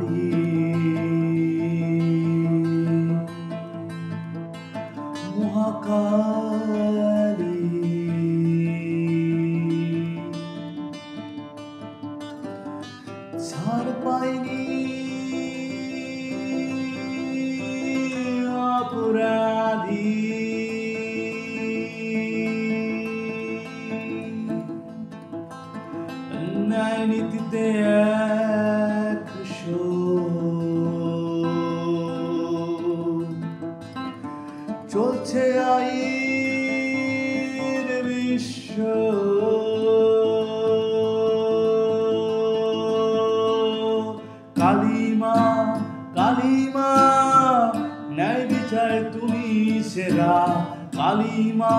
কালী মহাকালী ছাড় পাইনি অপরাধী ন্যায় নীতিতে একশো চলছে আইন বিশ্ব কালিমা কালিমা ন্যায় বিচারে তুমি সেরা কালিমা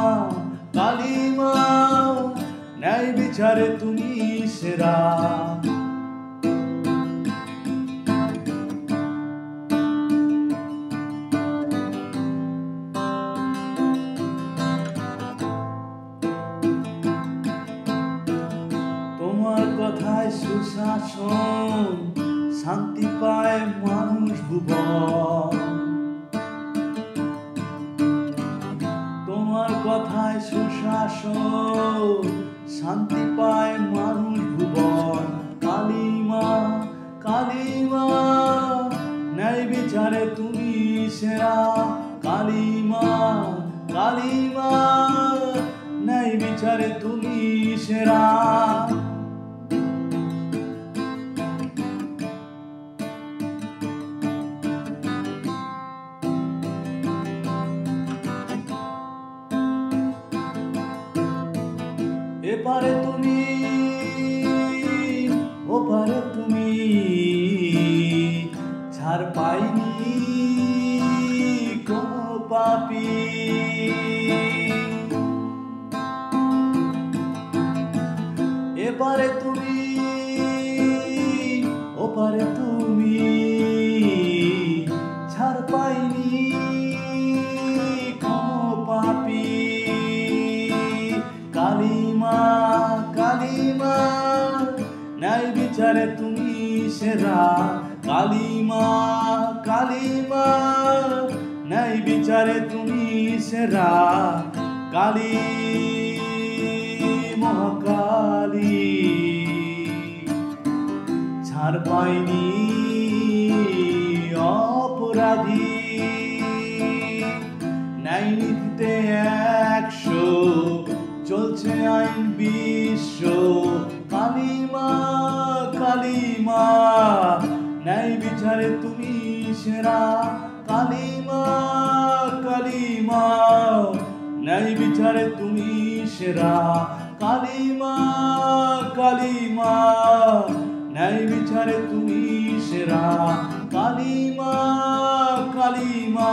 কালিমা ন্যায় বিচারে তুমি সেরা তোমার কথায় সুশাসন শান্তি পায় মানুষ ভুবন তোমার কথায় সুশাসন শান্তি পায় মানুষ ভুবন কালিমা কালিমা ন্যায় বিচারে তুমি সেরা কালিমা কালিমা ন্যায় বিচারে তুমি সেরা এপারে তুমি ওপারে তুমি ছাড় পাইনি কোনো পাপী এপারে তুমি ওপারে তুমি ছাড় পাইনি কোনো পাপী কালিমা কালিমা ন্যায় বিচারে তুমি সেরা কালিমা কালিমা ন্যায় বিচারে তুমি সেরা কালী মহাকালী ছাড় পাইনি অপরাধী ন্যায় নীতিতে একশো চলছে আইন বিশ্ব কালিমা কালিমা ন্যায় বিচারে তুমি সেরা কালিমা কালিমা ন্যায় বিচারে তুমি সেরা কালিমা কালিমা ন্যায় বিচারে তুমি সেরা কালিমা কালিমা